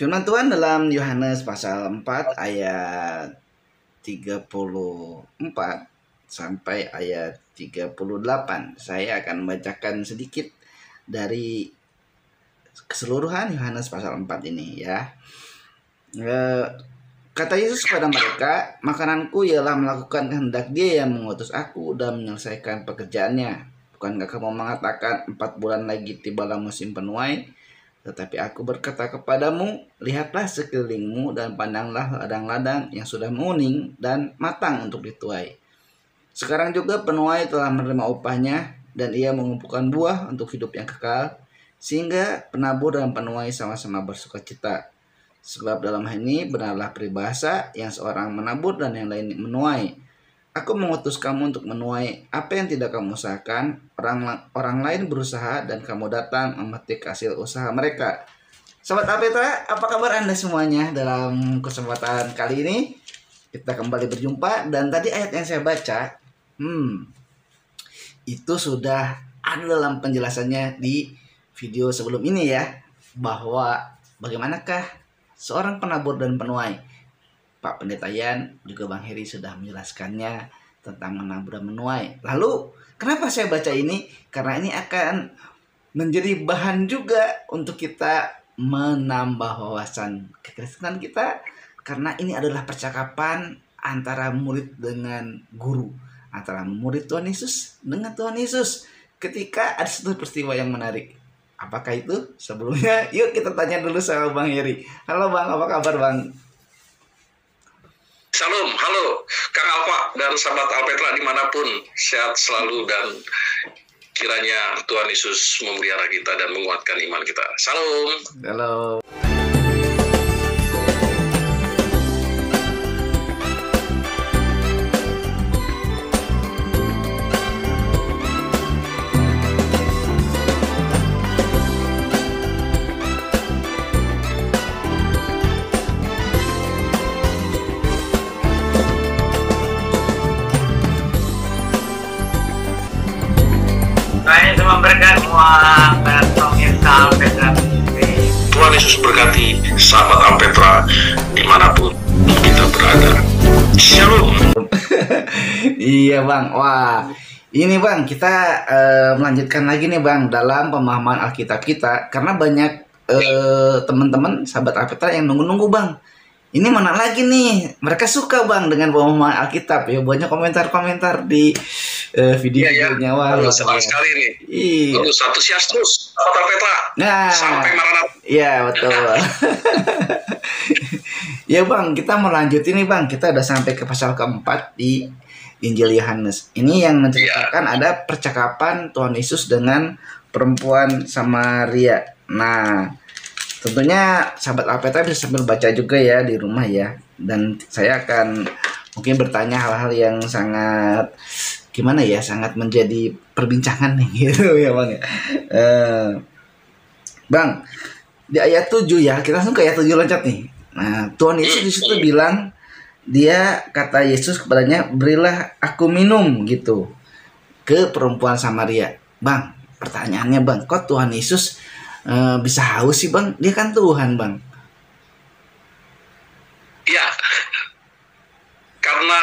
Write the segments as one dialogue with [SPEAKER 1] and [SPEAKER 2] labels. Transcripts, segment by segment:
[SPEAKER 1] Firman Tuhan dalam Yohanes pasal 4 ayat 34 sampai ayat 38. Saya akan membacakan sedikit dari keseluruhan Yohanes pasal 4 ini ya. Kata Yesus kepada mereka, makananku ialah melakukan kehendak Dia yang mengutus aku dan menyelesaikan pekerjaannya. Bukankah kamu mengatakan 4 bulan lagi tibalah musim penuai? Tetapi aku berkata kepadamu, lihatlah sekelilingmu dan pandanglah ladang-ladang yang sudah menguning dan matang untuk dituai. Sekarang juga penuai telah menerima upahnya dan ia mengumpulkan buah untuk hidup yang kekal, sehingga penabur dan penuai sama-sama bersukacita. Sebab dalam hal ini benarlah peribahasa yang seorang menabur dan yang lain menuai. Aku mengutus kamu untuk menuai apa yang tidak kamu usahakan. Orang lain berusaha dan kamu datang memetik hasil usaha mereka. Sobat Alpetra, apa kabar Anda semuanya? Dalam kesempatan kali ini kita kembali berjumpa. Dan tadi ayat yang saya baca itu sudah ada dalam penjelasannya di video sebelum ini ya, bahwa bagaimanakah seorang penabur dan penuai. Pak Pendeta Yan juga Bang Heri sudah menjelaskannya tentang menabur dan menuai. Lalu kenapa saya baca ini? Karena ini akan menjadi bahan juga untuk kita menambah wawasan kekristenan kita. Karena ini adalah percakapan antara murid dengan guru, antara murid Tuhan Yesus dengan Tuhan Yesus. Ketika ada satu peristiwa yang menarik. Apakah itu? Sebelumnya yuk kita tanya dulu sama Bang Heri. Halo Bang, apa kabar Bang?
[SPEAKER 2] Salam, halo Kang Alfa dan sahabat Alpetra dimanapun, sehat selalu dan kiranya Tuhan Yesus memelihara kita dan menguatkan iman kita. Salam.
[SPEAKER 1] Halo.
[SPEAKER 2] Tuhan Yesus berkati sahabat Alpetra dimanapun kita berada. Shalom.
[SPEAKER 1] Iya Bang, wah ini Bang kita melanjutkan lagi nih Bang dalam pemahaman Alkitab kita. Karena banyak teman-teman sahabat Alpetra yang nunggu-nunggu Bang. Ini mana lagi nih, mereka suka Bang dengan pemahaman Alkitab ya. Banyak komentar-komentar di videonya. Wah,
[SPEAKER 2] senang sekali nih.
[SPEAKER 1] Iya.
[SPEAKER 2] Satu terus sahabat Alpetra.
[SPEAKER 1] Nah,
[SPEAKER 2] sampai Maranatha.
[SPEAKER 1] Iya betul. Ya Bang, kita melanjut ini Bang. Kita udah sampai ke pasal keempat di Injil Yohanes. Ini yang menceritakan ada percakapan Tuhan Yesus dengan perempuan Samaria. Nah, tentunya sahabat Alpetra bisa sambil baca juga ya di rumah ya. Dan saya akan mungkin bertanya hal-hal yang sangat gimana ya, sangat menjadi perbincangan nih gitu ya Bang ya. Bang, di ayat 7 ya, kita langsung ke ayat 7 loncat nih. Nah, Tuhan Yesus di situ bilang, kata Yesus kepadanya, berilah aku minum gitu ke perempuan Samaria. Bang, pertanyaannya Bang, kok Tuhan Yesus bisa haus sih Bang? Dia kan Tuhan Bang.
[SPEAKER 2] Ya, karena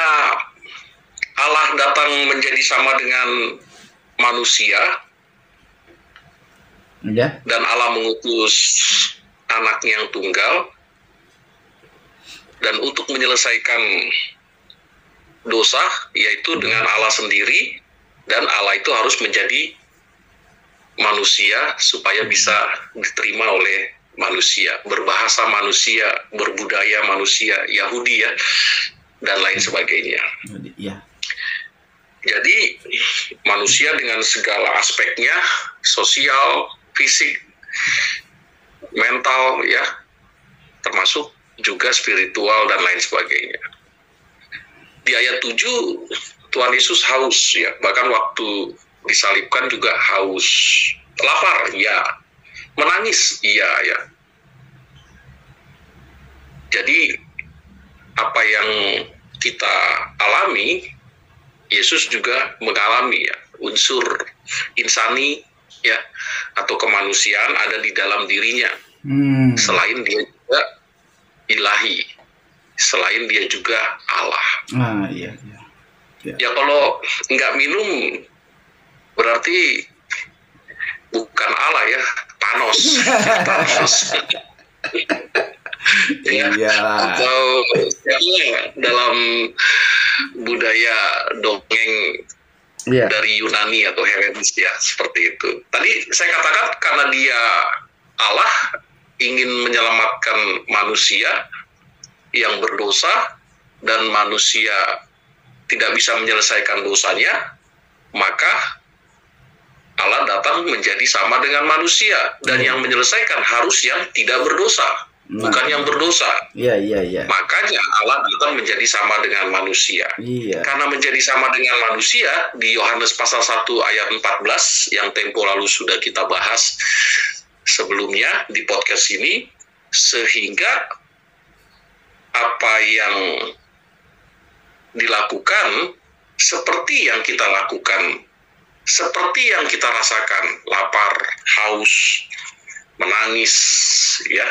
[SPEAKER 2] Allah datang menjadi sama dengan manusia
[SPEAKER 1] ya.
[SPEAKER 2] Dan Allah mengutus anaknya yang tunggal, dan untuk menyelesaikan dosa yaitu dengan Allah sendiri, dan Allah itu harus menjadi manusia supaya bisa diterima oleh manusia, berbahasa manusia, berbudaya manusia, Yahudi ya, dan lain sebagainya.
[SPEAKER 1] Ya.
[SPEAKER 2] Jadi manusia dengan segala aspeknya, sosial, fisik, mental ya, termasuk juga spiritual dan lain sebagainya. Di ayat 7 Tuhan Yesus haus ya, bahkan waktu disalibkan juga haus, lapar ya, menangis iya ya. Jadi apa yang kita alami, Yesus juga mengalami ya, unsur insani ya, atau kemanusiaan ada di dalam dirinya. Selain dia juga ilahi, selain dia juga Allah.
[SPEAKER 1] Iya.
[SPEAKER 2] Ya kalau nggak minum berarti bukan Allah ya, Thanos. Ya,
[SPEAKER 1] Iya.
[SPEAKER 2] atau ya, dalam budaya dongeng
[SPEAKER 1] Iya.
[SPEAKER 2] dari Yunani atau Helenis ya, seperti itu. Tadi saya katakan karena dia Allah ingin menyelamatkan manusia yang berdosa dan manusia tidak bisa menyelesaikan dosanya, maka Allah datang menjadi sama dengan manusia, dan yang menyelesaikan harus yang tidak berdosa, bukan yang berdosa.
[SPEAKER 1] Iya.
[SPEAKER 2] Makanya Allah datang menjadi sama dengan manusia.
[SPEAKER 1] Iya.
[SPEAKER 2] Karena menjadi sama dengan manusia, di Yohanes pasal 1 ayat 14 yang tempo lalu sudah kita bahas sebelumnya di podcast ini, sehingga apa yang dilakukan seperti yang kita lakukan, seperti yang kita rasakan, lapar, haus, menangis, ya,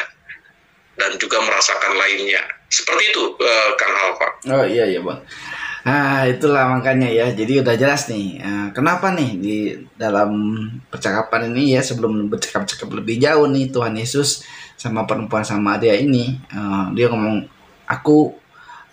[SPEAKER 2] dan juga merasakan lainnya. Seperti itu, Kang Alfa.
[SPEAKER 1] Oh iya Bang. Nah itulah makanya ya, jadi udah jelas nih kenapa nih di dalam percakapan ini ya, sebelum bercakap-cakap lebih jauh nih, Tuhan Yesus sama perempuan Samaria ini dia ngomong, aku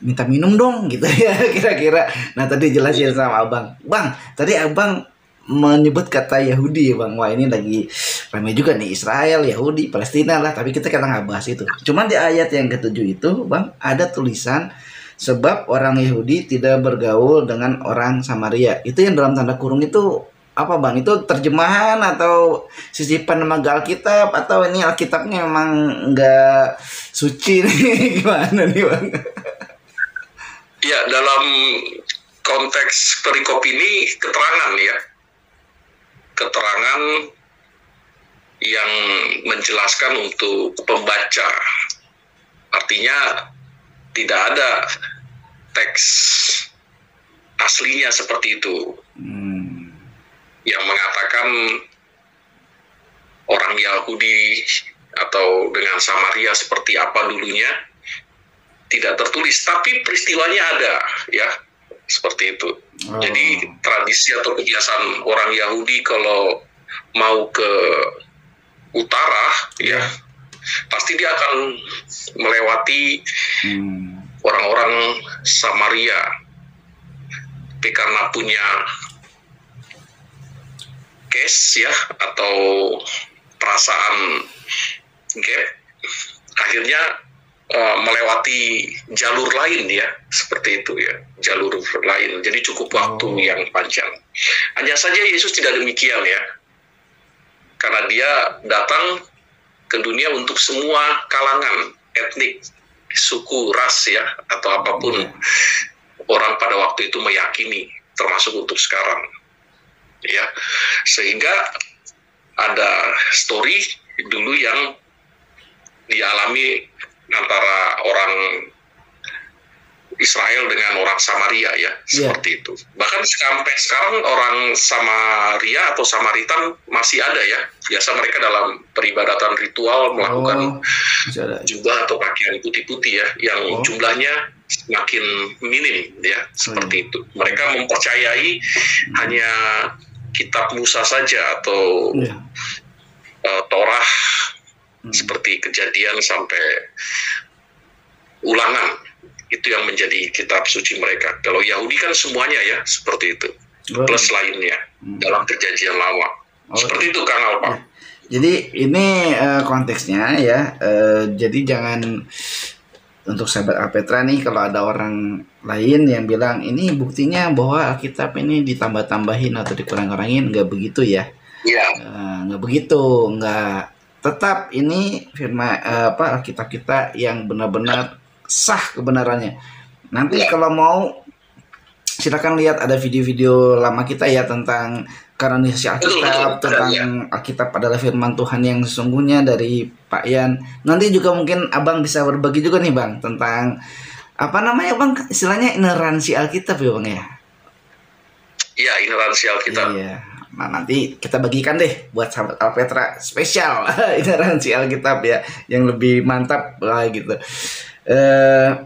[SPEAKER 1] minta minum dong gitu ya kira-kira. Nah tadi jelasin sama abang, Bang tadi abang menyebut kata Yahudi ya Bang. Wah ini lagi ramai juga nih, Israel, Yahudi, Palestina lah, tapi kita nggak bahas itu. Cuman di ayat yang ke-7 itu Bang ada tulisan, sebab orang Yahudi tidak bergaul dengan orang Samaria. Itu yang dalam tanda kurung itu apa Bang? Itu terjemahan atau sisipan lembaga Alkitab, atau ini Alkitabnya memang nggak suci nih gimana nih Bang?
[SPEAKER 2] Ya, dalam konteks perikop ini keterangan ya, keterangan yang menjelaskan untuk pembaca. Artinya tidak ada teks aslinya seperti itu yang mengatakan orang Yahudi atau dengan Samaria seperti apa dulunya, tidak tertulis, tapi peristiwanya ada ya, seperti itu. Jadi tradisi atau kebiasaan orang Yahudi kalau mau ke utara ya, pasti dia akan melewati orang-orang Samaria. Tapi karena punya case ya, atau perasaan gap, akhirnya melewati jalur lain ya, seperti itu ya, jalur lain. Jadi cukup waktu yang panjang. Hanya saja Yesus tidak demikian ya, karena dia datang ke dunia untuk semua kalangan, etnik, suku, ras ya, atau apapun orang pada waktu itu meyakini, termasuk untuk sekarang ya. Sehingga ada story dulu yang dialami antara orang Israel dengan orang Samaria ya, seperti itu. Bahkan sampai sekarang orang Samaria atau Samaritan masih ada ya. Biasa mereka dalam peribadatan ritual melakukan jubah atau pakaian putih-putih ya, yang jumlahnya semakin minim ya, seperti itu. Mereka mempercayai hanya kitab Musa saja atau Torah, seperti Kejadian sampai Ulangan, itu yang menjadi kitab suci mereka. Kalau Yahudi kan semuanya ya, seperti itu, plus lainnya dalam Perjanjian Lama. Seperti itu Kang Alpa.
[SPEAKER 1] Jadi ini konteksnya ya, jadi jangan, untuk sahabat Alpetra nih, kalau ada orang lain yang bilang ini buktinya bahwa Alkitab ini ditambah-tambahin atau dikurang-kurangin, nggak begitu ya. Nggak begitu, nggak. Tetap ini firman Alkitab kita yang benar-benar sah kebenarannya. Nanti kalau mau silakan lihat, ada video-video lama kita ya tentang kanonisasi Alkitab, tentang Alkitab adalah firman Tuhan yang sesungguhnya dari Pak Yan. Nanti juga mungkin Abang bisa berbagi juga nih Bang tentang apa namanya Bang, istilahnya ineransi Alkitab ya Bang ya.
[SPEAKER 2] Iya, ineransi Alkitab.
[SPEAKER 1] Iya. Nah, nanti kita bagikan deh buat sahabat Alpetra spesial intoleransi Alkitab ya, yang lebih mantap lah gitu.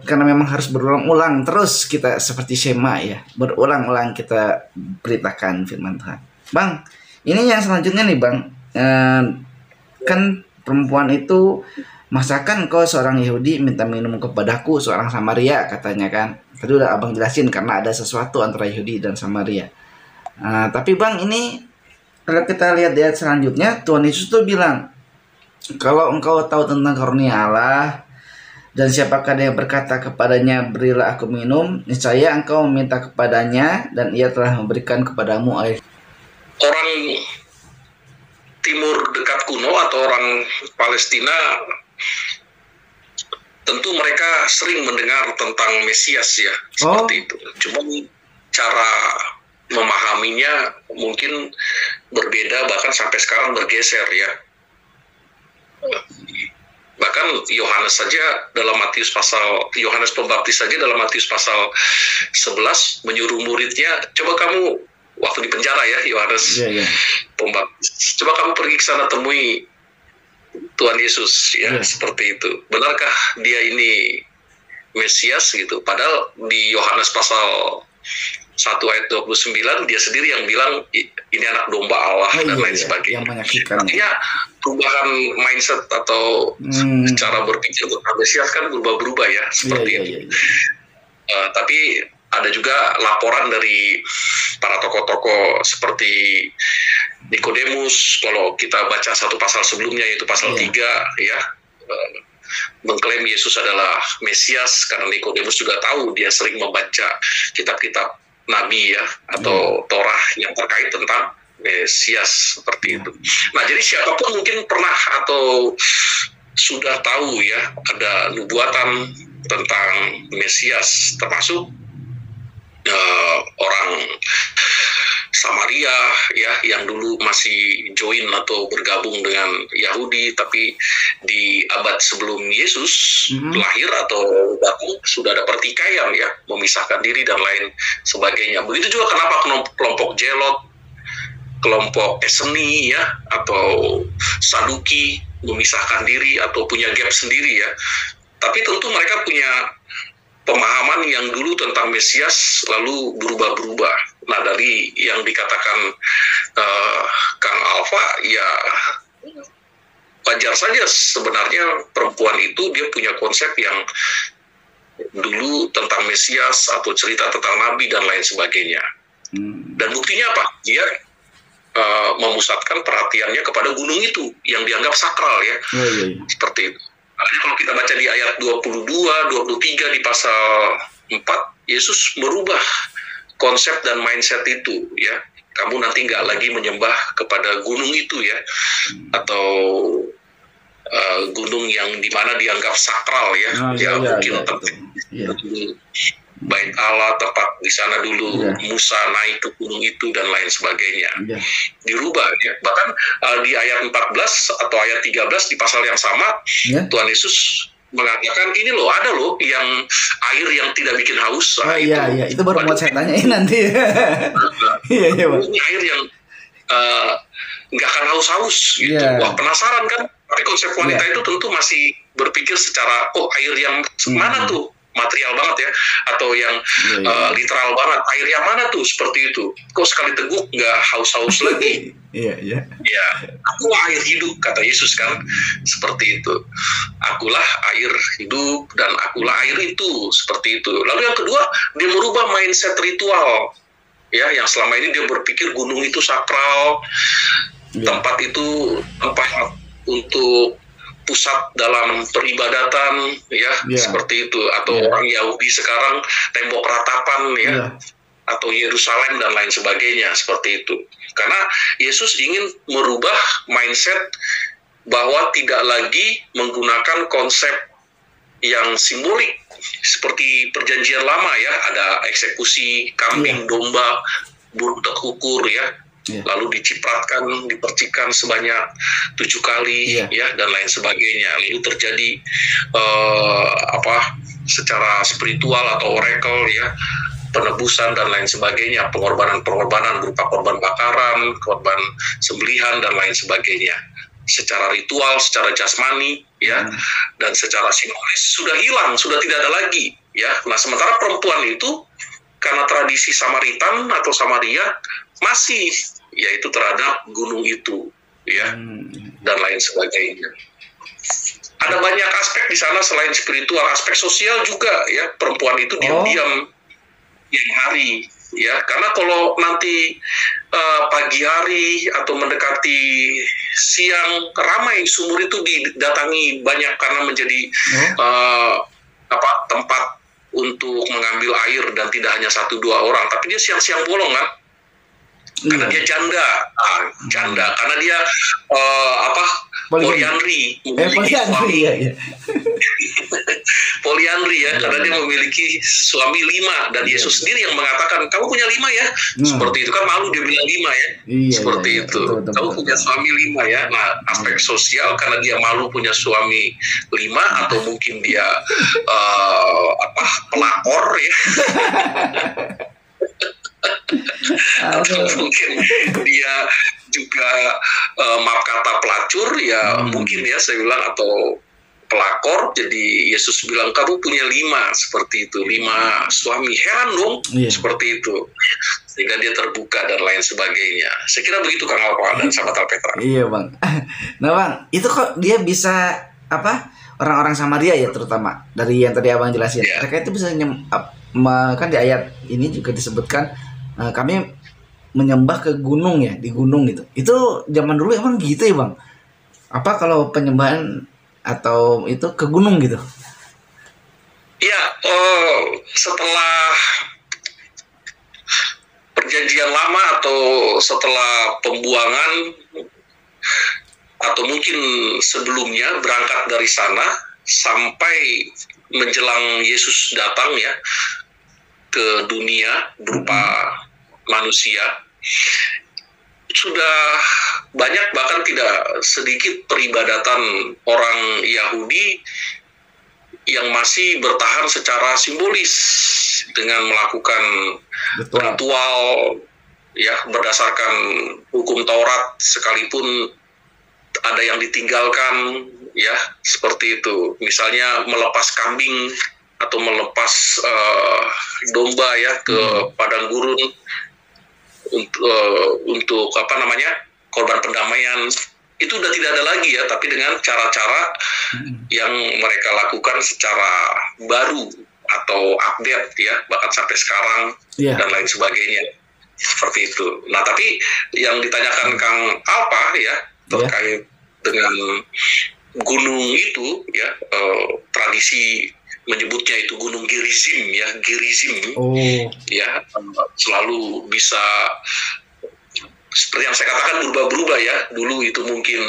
[SPEAKER 1] Karena memang harus berulang-ulang terus kita seperti Shema ya, berulang-ulang kita beritakan firman Tuhan. Bang, ini yang selanjutnya nih Bang, kan perempuan itu, masakan kau seorang Yahudi minta minum kepadaku seorang Samaria, katanya kan. Tadi udah abang jelasin karena ada sesuatu antara Yahudi dan Samaria. Tapi Bang, ini kalau kita lihat di ayat selanjutnya, Tuhan Yesus tuh bilang, kalau engkau tahu tentang karunia Allah dan siapakah yang berkata kepadanya, berilah aku minum, niscaya engkau meminta kepadanya dan ia telah memberikan kepadamu air.
[SPEAKER 2] Orang Timur dekat kuno atau orang Palestina, tentu mereka sering mendengar tentang Mesias ya, seperti itu. Cuma cara memahaminya mungkin berbeda, bahkan sampai sekarang bergeser ya. Bahkan Yohanes Pembaptis saja dalam Matius pasal 11 menyuruh muridnya, coba kamu, waktu di penjara ya Yohanes Pembaptis, coba kamu pergi ke sana temui Tuhan Yesus ya, seperti itu. Benarkah dia ini Mesias gitu? Padahal di Yohanes pasal 1 ayat 29 dia sendiri yang bilang ini anak domba Allah dan lain sebagainya. Artinya perubahan mindset atau cara berpikir tentang Mesias kan berubah-berubah ya, seperti itu. Tapi ada juga laporan dari para tokoh-tokoh seperti Nikodemus, kalau kita baca satu pasal sebelumnya yaitu pasal 3 ya, mengklaim Yesus adalah Mesias karena Nikodemus juga tahu, dia sering membaca kitab-kitab Nabi ya, atau Torah yang terkait tentang Mesias, seperti itu. Nah, jadi siapapun mungkin pernah atau sudah tahu ya ada nubuatan tentang Mesias, termasuk orang Samaria ya, yang dulu masih join atau bergabung dengan Yahudi, tapi di abad sebelum Yesus lahir atau datang sudah ada pertikaian ya, memisahkan diri dan lain sebagainya. Begitu juga kenapa kelompok Zelot, kelompok Eseni ya, atau Saduki memisahkan diri atau punya gap sendiri ya. Tapi tentu mereka punya pemahaman yang dulu tentang Mesias lalu berubah-berubah. Nah, dari yang dikatakan Kang Alfa, ya wajar saja sebenarnya perempuan itu dia punya konsep yang dulu tentang Mesias atau cerita tentang Nabi dan lain sebagainya. Dan buktinya apa? Dia memusatkan perhatiannya kepada gunung itu yang dianggap sakral ya. Seperti itu. Kalau kita baca di ayat 22, 23 di pasal 4, Yesus merubah konsep dan mindset itu ya. Kamu nanti nggak lagi menyembah kepada gunung itu ya, atau gunung yang dimana dianggap sakral ya. Mungkin Bait Allah, tempat di sana dulu Musa naik ke gunung itu dan lain sebagainya. Dirubah ya. Bahkan di ayat 14 atau ayat 13 di pasal yang sama, Tuhan Yesus mengatakan ini loh, ada loh yang air yang tidak bikin haus.
[SPEAKER 1] Itu baru mau saya tanyain nanti.
[SPEAKER 2] Ini air yang nggak akan haus-haus gitu. Wah, penasaran kan? Tapi konsep wanita itu tentu masih berpikir secara, air yang mana tuh? Material banget ya, atau yang literal banget, air yang mana tuh, seperti itu. Kok sekali teguk nggak haus-haus lagi? Ya, akulah air hidup, kata Yesus kan, seperti itu. Akulah air hidup dan akulah air itu, seperti itu. Lalu yang kedua, dia merubah mindset ritual ya, yang selama ini dia berpikir gunung itu sakral, tempat itu tempat untuk pusat dalam peribadatan ya, seperti itu. Atau orang Yahudi sekarang tembok ratapan ya, atau Yerusalem dan lain sebagainya, seperti itu. Karena Yesus ingin merubah mindset bahwa tidak lagi menggunakan konsep yang simbolik seperti perjanjian lama ya, ada eksekusi kambing, domba, burung terkukur ya, lalu dicipratkan, dipercikkan sebanyak 7 kali ya, dan lain sebagainya. Lalu terjadi secara spiritual atau oracle ya, penebusan dan lain sebagainya, pengorbanan-pengorbanan berupa korban bakaran, korban sembelihan dan lain sebagainya. Secara ritual, secara jasmani, ya, dan secara simbolis sudah hilang, sudah tidak ada lagi, ya. Nah, sementara perempuan itu karena tradisi Samaritan atau Samaria masih, yaitu terhadap gunung itu, ya, dan lain sebagainya. Ada banyak aspek di sana selain spiritual, aspek sosial juga, ya. Perempuan itu diam-diam siang hari, ya. Karena kalau nanti pagi hari atau mendekati siang, ramai sumur itu didatangi banyak karena menjadi tempat untuk mengambil air, dan tidak hanya 1-2 orang, tapi dia siang-siang bolong kan. Karena dia janda, karena dia poliandri,
[SPEAKER 1] iya.
[SPEAKER 2] poliandri, ya, karena dia memiliki suami 5, dan Yesus sendiri yang mengatakan, kamu punya 5 ya, seperti itu kan, malu dia bilang 5 ya, seperti itu, kamu punya suami 5 ya. Nah, aspek sosial karena dia malu punya suami 5, atau mungkin dia pelakor ya. Atau mungkin dia juga maaf kata pelacur, ya, mungkin ya saya bilang, atau pelakor. Jadi Yesus bilang kamu punya 5, seperti itu, 5 suami, heran dong, seperti itu, sehingga dia terbuka dan lain sebagainya. Saya kira begitu Kang Alfa dan sahabat Alpetra.
[SPEAKER 1] Iya Bang. Nah Bang, itu kok dia bisa orang-orang Samaria ya, terutama dari yang tadi Abang jelasin, mereka itu bisa kan di ayat ini juga disebutkan kami menyembah ke gunung ya, di gunung gitu. Itu zaman dulu emang gitu ya Bang? Apa kalau penyembahan atau itu ke gunung gitu?
[SPEAKER 2] Ya, setelah perjanjian lama atau setelah pembuangan, atau mungkin sebelumnya, berangkat dari sana sampai menjelang Yesus datang ya ke dunia berupa manusia, sudah banyak, bahkan tidak sedikit peribadatan orang Yahudi yang masih bertahan secara simbolis dengan melakukan ritual, ya, berdasarkan hukum Taurat, sekalipun ada yang ditinggalkan, ya, seperti itu. Misalnya melepas kambing atau melepas domba ya ke padang gurun untuk korban pendamaian, itu udah tidak ada lagi ya, tapi dengan cara-cara yang mereka lakukan secara baru atau update ya, bahkan sampai sekarang dan lain sebagainya, seperti itu. Nah, tapi yang ditanyakan Kang Alpa ya terkait dengan gunung itu ya, tradisi menyebutnya itu gunung Gerizim ya, ya, selalu bisa seperti yang saya katakan berubah-berubah ya. Dulu itu mungkin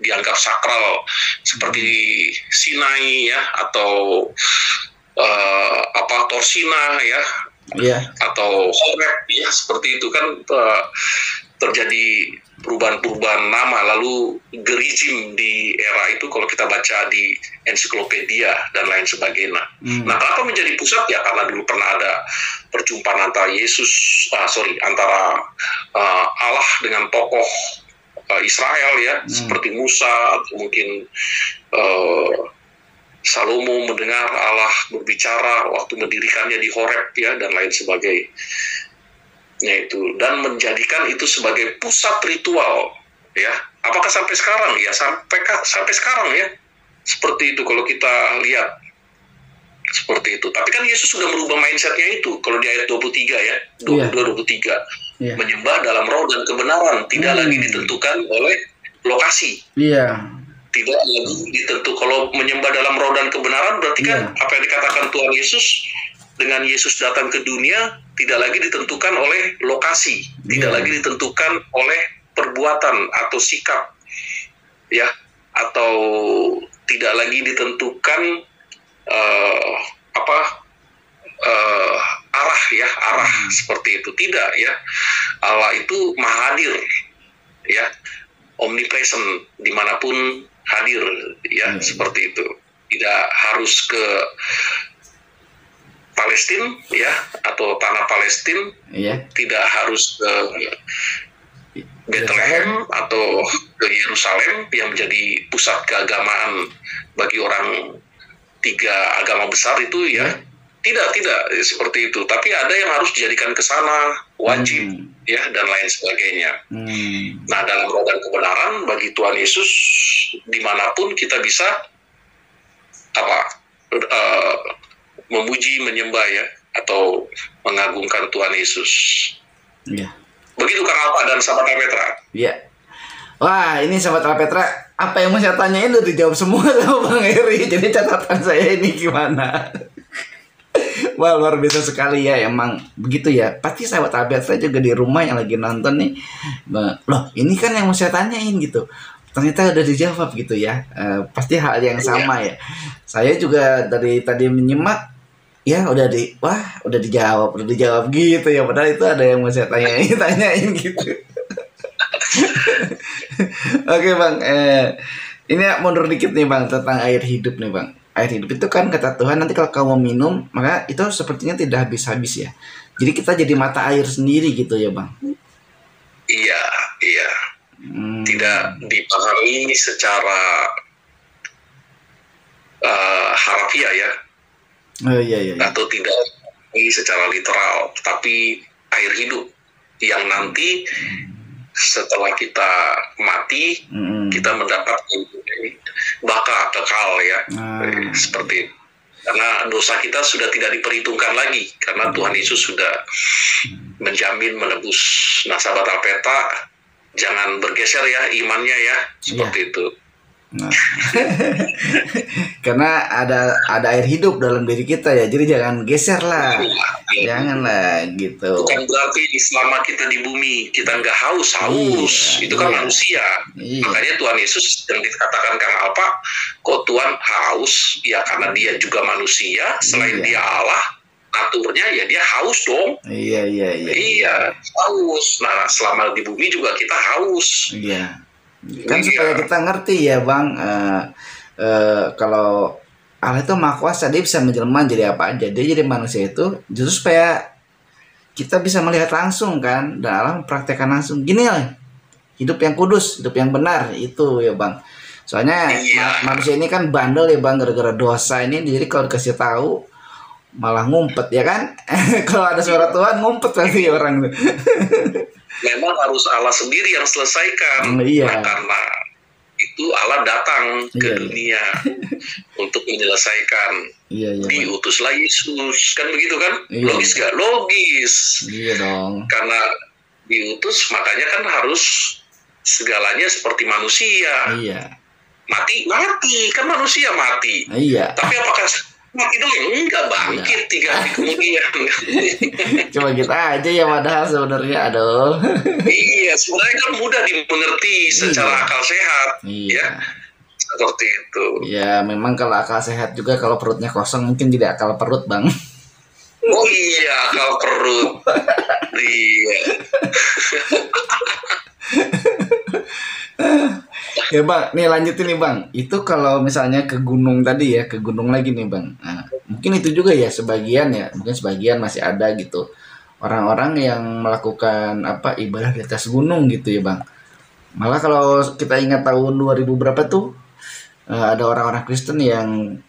[SPEAKER 2] dianggap sakral seperti Sinai ya, atau Torsina ya, atau Horeb ya, seperti itu kan, terjadi perubahan-perubahan nama. Lalu Gerizim di era itu kalau kita baca di ensiklopedia dan lain sebagainya. Nah, kenapa menjadi pusat ya? Karena dulu pernah ada perjumpaan antara antara Allah dengan tokoh Israel ya, seperti Musa, atau mungkin Salomo mendengar Allah berbicara waktu mendirikannya di Horeb ya, dan lain sebagainya. Itu, dan menjadikan itu sebagai pusat ritual ya. Apakah sampai sekarang ya? Sampai sekarang ya, seperti itu kalau kita lihat, seperti itu. Tapi kan Yesus sudah merubah mindsetnya itu. Kalau di ayat 23 ya, 22-23, menyembah dalam roh dan kebenaran, tidak lagi ditentukan oleh lokasi. Tidak lagi ditentukan. Kalau menyembah dalam roh dan kebenaran, berarti kan apa yang dikatakan Tuhan Yesus, dengan Yesus datang ke dunia, tidak lagi ditentukan oleh lokasi, tidak lagi ditentukan oleh perbuatan atau sikap, ya, atau tidak lagi ditentukan arah seperti itu. Tidak ya, Allah itu maha hadir, ya, omnipresent, dimanapun hadir, ya, seperti itu. Tidak harus ke Palestina ya, atau tanah Palestina,
[SPEAKER 1] Iya.
[SPEAKER 2] tidak harus ke Bethlehem atau ke Yerusalem yang menjadi pusat keagamaan bagi orang tiga agama besar itu ya.
[SPEAKER 1] Iya.
[SPEAKER 2] Tidak seperti itu. Tapi ada yang harus dijadikan ke sana, wajib ya, dan lain sebagainya. Nah, dalam roda kebenaran bagi Tuhan Yesus, dimanapun kita bisa memuji, menyembah ya, atau mengagungkan Tuhan Yesus.
[SPEAKER 1] Iya.
[SPEAKER 2] Begitu Kang Alpa dan sahabat Petra.
[SPEAKER 1] Iya. Wah, ini sahabat Petra, apa yang mau saya tanyain udah dijawab semua sama Bang Eri. Jadi catatan saya ini gimana? Wah, luar biasa sekali ya, emang begitu ya. Pasti sahabat Petra juga di rumah yang lagi nonton nih, loh ini kan yang mau saya tanyain gitu. Ternyata udah dijawab gitu ya. Pasti hal yang sama ya. Saya juga dari tadi menyimak, ya udah dijawab gitu ya. Padahal itu ada yang mau saya tanyain gitu. Oke Bang, ini mundur dikit nih Bang tentang air hidup nih Bang. Air hidup itu kan kata Tuhan, nanti kalau kamu minum maka itu sepertinya tidak habis-habis ya. Jadi kita jadi mata air sendiri gitu ya Bang.
[SPEAKER 2] Iya. Tidak dipahami secara harafiah ya.
[SPEAKER 1] Oh iya.
[SPEAKER 2] Atau tidak secara literal, tapi air hidup yang nanti setelah kita mati kita mendapat baka kekal ya. Seperti itu. Karena dosa kita sudah tidak diperhitungkan lagi karena Tuhan Yesus sudah menjamin menebus. Nah, sahabat Alpeta, jangan bergeser ya imannya ya, seperti itu.
[SPEAKER 1] Nah. Karena ada air hidup dalam diri kita ya, jadi jangan geser lah. Janganlah gitu.
[SPEAKER 2] Bukan berarti selama kita di bumi kita nggak haus, itu kan manusia. Makanya Tuhan Yesus yang dikatakan Kang Alpa, kok Tuhan haus? Ya karena dia juga manusia, selain dia Allah, naturnya ya dia haus dong. Iya, haus. Nah, selama di bumi juga kita haus.
[SPEAKER 1] Iya. Kan supaya kita ngerti ya Bang, kalau Allah itu Maha Kuasa, dia bisa menjelma jadi apa aja. Dia jadi manusia itu justru supaya kita bisa melihat langsung kan, dan Allah mempraktekkan langsung. Gini lah, hidup yang kudus, hidup yang benar itu ya Bang. Soalnya manusia ini kan bandel ya Bang, gara-gara dosa ini. Jadi kalau dikasih tahu malah ngumpet ya kan. Kalau ada suara Tuhan ngumpet pasti orang tuh.
[SPEAKER 2] Memang harus Allah sendiri yang selesaikan. Nah, karena itu Allah datang ke dunia untuk menyelesaikan. Diutuslah Yesus, kan begitu kan? Logis gak? Logis.
[SPEAKER 1] Iya dong.
[SPEAKER 2] Karena diutus makanya kan harus segalanya seperti manusia. Mati kan manusia mati. Tapi apakah mati dong? Enggak, bangkit 3 hari kemudian.
[SPEAKER 1] Cuma kita aja ya padahal sebenarnya, aduh.
[SPEAKER 2] Iya, sebenarnya kan mudah dimengerti secara akal sehat. Ya, seperti itu.
[SPEAKER 1] Ya, memang kalau akal sehat juga kalau perutnya kosong mungkin jadi akal perut Bang.
[SPEAKER 2] Oh iya, akal perut. Iya.
[SPEAKER 1] Ya Bang, nih lanjutin nih Bang. Itu kalau misalnya ke gunung tadi ya, ke gunung lagi nih Bang. Nah, mungkin itu juga ya sebagian ya, mungkin sebagian masih ada gitu. Orang-orang yang melakukan ibadah di atas gunung gitu ya Bang. Malah kalau kita ingat tahun 2000 berapa tuh, ada orang-orang Kristen yang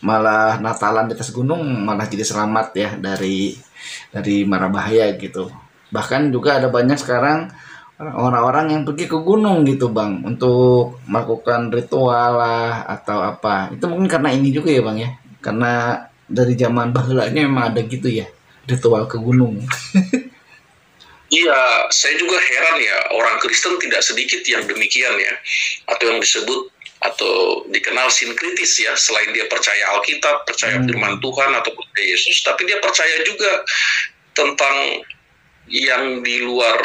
[SPEAKER 1] malah Natalan di atas gunung malah jadi selamat ya dari mara bahaya gitu. Bahkan juga ada banyak sekarang orang-orang yang pergi ke gunung gitu Bang untuk melakukan ritual lah atau apa. Itu mungkin karena ini juga ya Bang ya, karena dari zaman bahulanya memang ada gitu ya ritual ke gunung.
[SPEAKER 2] Iya, saya juga heran ya, orang Kristen tidak sedikit yang demikian ya, atau yang disebut atau dikenal sinkritis ya. Selain dia percaya Alkitab, percaya firman Tuhan atau percaya Yesus, tapi dia percaya juga tentang yang di luar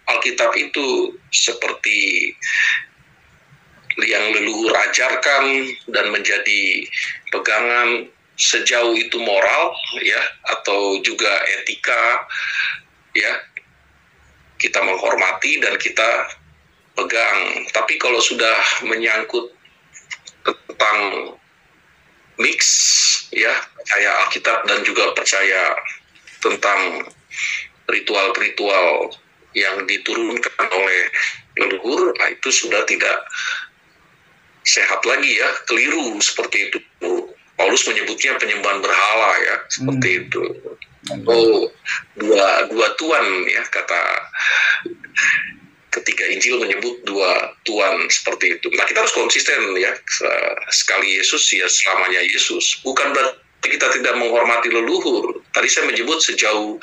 [SPEAKER 2] Alkitab itu, seperti yang leluhur ajarkan dan menjadi pegangan, sejauh itu moral ya, atau juga etika ya, kita menghormati dan kita pegang. Tapi kalau sudah menyangkut tentang mix ya, percaya Alkitab dan juga percaya tentang ritual-ritual yang diturunkan oleh leluhur, nah itu sudah tidak sehat lagi ya, keliru seperti itu. Paulus menyebutnya penyembahan berhala ya, seperti itu. Oh, dua tuan ya, kata ketiga Injil menyebut dua tuan seperti itu. Nah, kita harus konsisten ya, sekali Yesus ya selamanya Yesus. Bukan berarti kita tidak menghormati leluhur. Tadi saya menyebut sejauh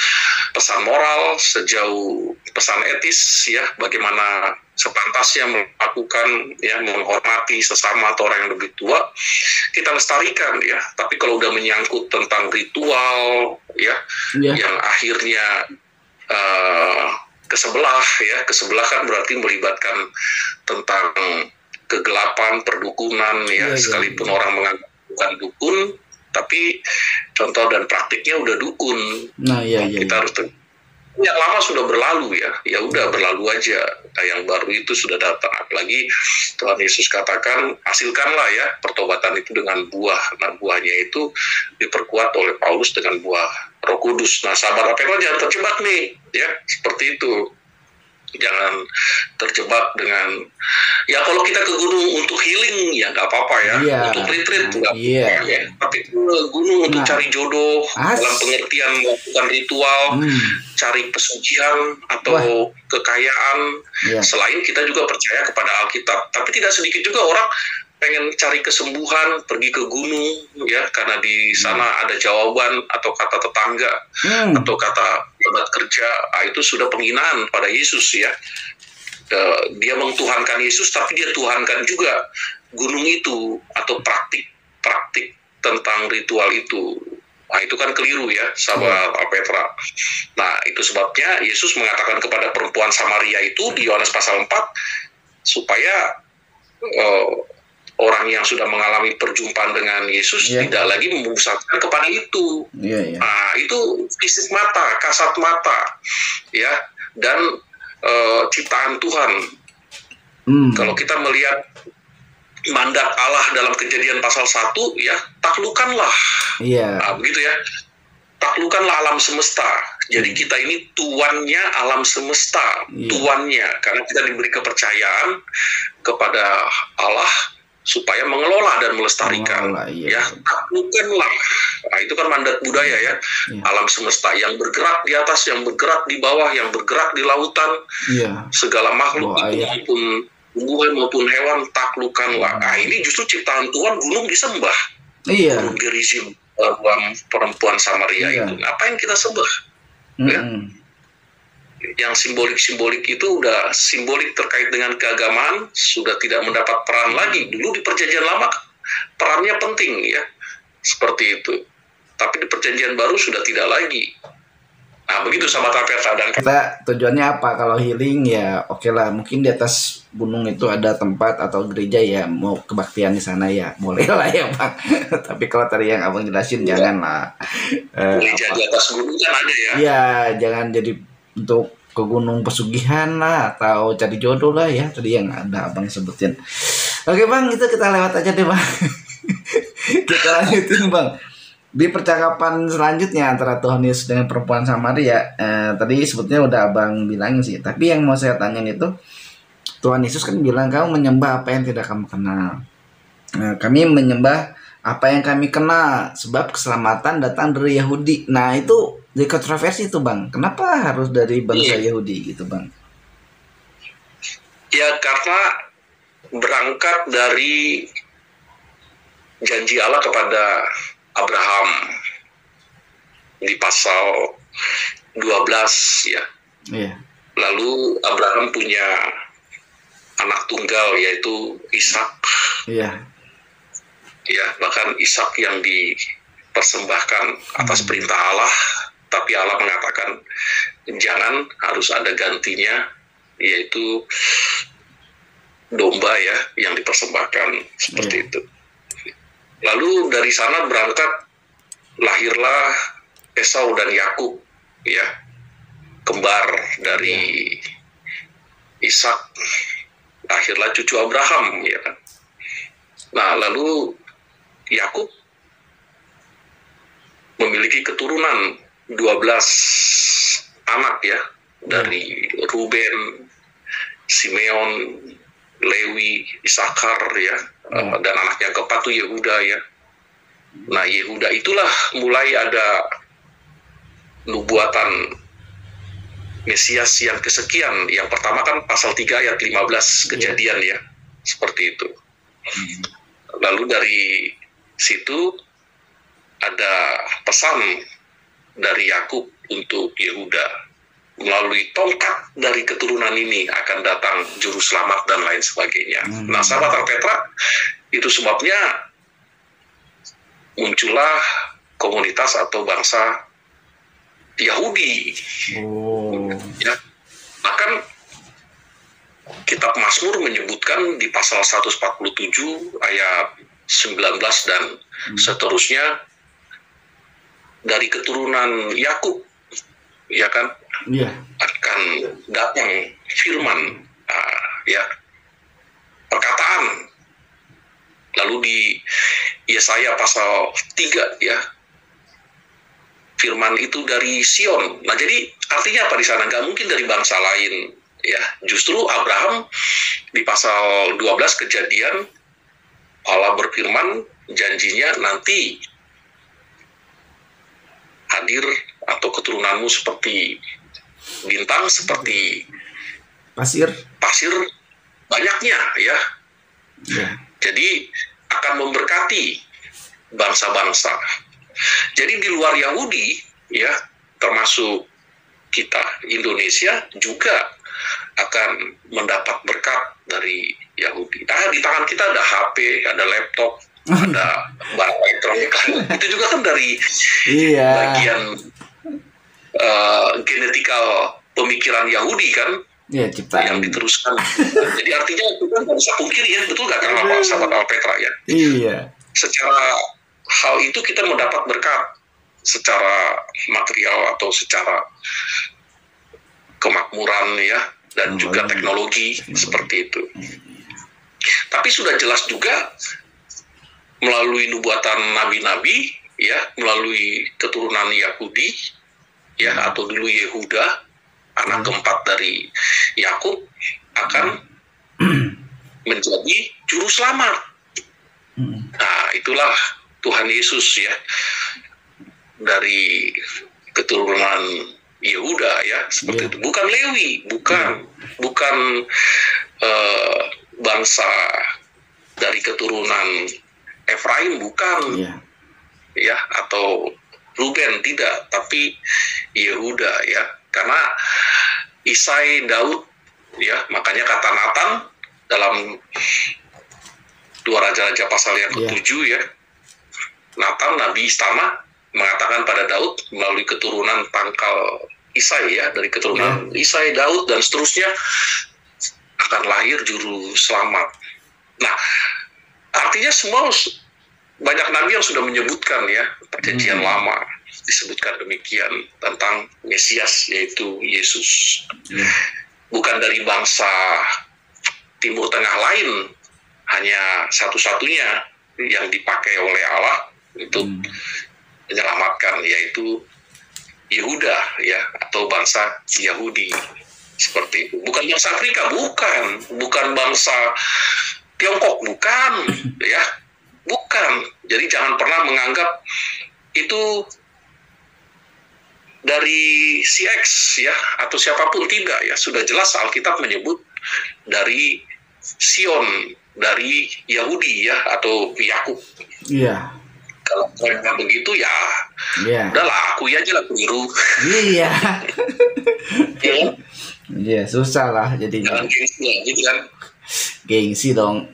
[SPEAKER 2] pesan moral, sejauh pesan etis ya, bagaimana sepantasnya melakukan ya, menghormati sesama atau orang yang lebih tua, kita lestarikan ya. Tapi kalau udah menyangkut tentang ritual ya, yang akhirnya kesebelah kan berarti melibatkan tentang kegelapan, perdukunan ya, sekalipun orang menganggap bukan dukun, tapi contoh dan praktiknya udah dukun. Kita harus yang lama sudah berlalu ya udah berlalu aja. Nah, yang baru itu sudah datang. Apalagi Tuhan Yesus katakan, hasilkanlah ya pertobatan itu dengan buah. Nah, buahnya itu diperkuat oleh Paulus dengan buah Roh Kudus. Nah, sahabat APK jangan terjebak nih ya, seperti itu. Jangan terjebak dengan ya, kalau kita ke gunung untuk healing ya nggak apa-apa ya, untuk retreat nggak apa-apa ya, tapi ke gunung untuk cari jodoh dalam pengertian melakukan ritual, cari pesugihan atau kekayaan, selain kita juga percaya kepada Alkitab. Tapi tidak sedikit juga orang pengen cari kesembuhan, pergi ke gunung ya, karena di sana ada jawaban atau kata tetangga atau kata tempat kerja. Itu sudah penghinaan pada Yesus ya. Dia mengtuhankan Yesus, tapi dia tuhankan juga gunung itu atau praktik tentang ritual itu. Nah, itu kan keliru ya, sahabat Petra. Nah, itu sebabnya Yesus mengatakan kepada perempuan Samaria itu di Yohanes pasal 4 supaya orang yang sudah mengalami perjumpaan dengan Yesus tidak lagi memusatkan kepada itu. Nah, itu fisik mata, kasat mata, ya, dan ciptaan Tuhan. Kalau kita melihat mandat Allah dalam Kejadian pasal 1, ya, taklukkanlah. Nah, begitu ya. Taklukkanlah alam semesta. Jadi kita ini tuannya alam semesta, tuannya, karena kita diberi kepercayaan kepada Allah supaya mengelola dan melestarikan. Ya, taklukkanlah. Nah, itu kan mandat budaya ya. Alam semesta yang bergerak di atas, yang bergerak di bawah, yang bergerak di lautan, segala makhluk itu maupun tumbuhan maupun hewan, taklukkanlah. Nah, ini justru ciptaan Tuhan, gunung disembah. Gunung Gerizim, perempuan Samaria itu. Apa yang kita sembah? Ya. Yang simbolik-simbolik itu udah simbolik terkait dengan keagamaan, sudah tidak mendapat peran lagi. Dulu di Perjanjian Lama perannya penting ya, seperti itu. Tapi di Perjanjian Baru sudah tidak lagi. Nah, begitu sahabat Aperta. Dan
[SPEAKER 1] kita tujuannya apa? Kalau healing ya oke lah, mungkin di atas gunung itu ada tempat atau gereja ya, mau kebaktian di sana ya boleh lah ya Bang. Tapi kalau tadi yang abang jelasin jangan lah.
[SPEAKER 2] Gereja di atas gunung kan ada ya.
[SPEAKER 1] Iya, jangan jadi untuk ke gunung pesugihan lah atau cari jodoh lah ya, tadi yang ada abang sebutin. Oke Bang, itu kita lewat aja deh Bang. Kita lanjutin Bang. Di percakapan selanjutnya antara Tuhan Yesus dengan perempuan Samaria, tadi sebetulnya udah abang bilang sih, tapi yang mau saya tanya itu, Tuhan Yesus kan bilang kamu menyembah apa yang tidak kamu kenal. Kami menyembah apa yang kami kenal, sebab keselamatan datang dari Yahudi. Nah itu jadi kontroversi tuh Bang, kenapa harus dari bangsa Yahudi gitu Bang?
[SPEAKER 2] Ya karena berangkat dari janji Allah kepada Abraham di pasal 12 ya. Lalu Abraham punya anak tunggal yaitu Ishak. Ya, bahkan Ishak yang dipersembahkan atas perintah Allah, tapi Allah mengatakan jangan, harus ada gantinya, yaitu domba ya yang dipersembahkan seperti itu. Lalu dari sana berangkat, lahirlah Esau dan Yakub ya, kembar dari Ishak, lahirlah cucu Abraham ya kan. Nah lalu Yakub memiliki keturunan 12 anak ya, dari Ruben, Simeon, Lewi, Isakar ya, dan anaknya keempat itu Yehuda ya. Nah, Yehuda itulah mulai ada nubuatan Mesias yang kesekian. Yang pertama kan pasal 3 ayat 15 Kejadian ya, seperti itu. Lalu dari situ ada pesan dari Yakub untuk Yehuda, melalui tongkat dari keturunan ini akan datang juru selamat dan lain sebagainya. Nah, sahabat Alpetra, itu sebabnya muncullah komunitas atau bangsa Yahudi. Ya, bahkan kitab Mazmur menyebutkan di pasal 147 ayat 19 dan seterusnya, dari keturunan Yakub, ya kan, akan datang firman, ya, perkataan. Lalu di Yesaya pasal 3 ya, firman itu dari Sion. Nah, jadi artinya apa di sana? Nggak mungkin dari bangsa lain ya. Justru Abraham di pasal 12 Kejadian, Allah berfirman, janjinya nanti hadir atau keturunanmu seperti bintang, seperti pasir banyaknya ya. Jadi akan memberkati bangsa-bangsa. Jadi di luar Yahudi ya, termasuk kita Indonesia juga akan mendapat berkat dari Yahudi. Nah, di tangan kita ada HP, ada laptop, ada barang elektronik. Itu juga kan dari bagian genetikal pemikiran Yahudi kan, yang diteruskan. Jadi artinya itu kan nggak bisa pungkiri ya, betul nggak kan Pak sahabat Alpetra ya? Secara hal itu kita mendapat berkat secara material atau secara kemakmuran ya, dan juga teknologi seperti itu. Tapi sudah jelas juga melalui nubuatan nabi-nabi ya, melalui keturunan Yahudi ya, atau dulu Yehuda, anak keempat dari Yakub, akan menjadi juru selamat. Nah, itulah Tuhan Yesus ya, dari keturunan Yehuda ya, seperti itu. Bukan Lewi, bukan bangsa dari keturunan Efraim, bukan ya, atau Ruben, tidak, tapi Yehuda ya. Karena Isai Daud ya, makanya kata Nathan dalam 2 Raja-Raja pasal yang ke-7 ya, Nathan nabi istana mengatakan pada Daud melalui keturunan pangkal Isai ya, dari keturunan Isai, Daud dan seterusnya akan lahir juru selamat. Nah, artinya semua banyak nabi yang sudah menyebutkan ya, perjanjian lama disebutkan demikian tentang Mesias, yaitu Yesus. Bukan dari bangsa Timur Tengah lain, hanya satu-satunya yang dipakai oleh Allah untuk menyelamatkan, yaitu Yehuda ya, atau bangsa Yahudi, seperti itu. Bukan bangsa Afrika, bukan bangsa Tiongkok, bukan ya, bukan. Jadi jangan pernah menganggap itu dari CX ya, atau siapapun, tidak ya. Sudah jelas Alkitab menyebut dari Sion, dari Yahudi ya, atau Yakub. Kalau mereka begitu ya, udahlah, akui aja lah keliru.
[SPEAKER 1] Susah lah jadinya.
[SPEAKER 2] Jangan gengsi ya, gitu kan?
[SPEAKER 1] Gengsi dong.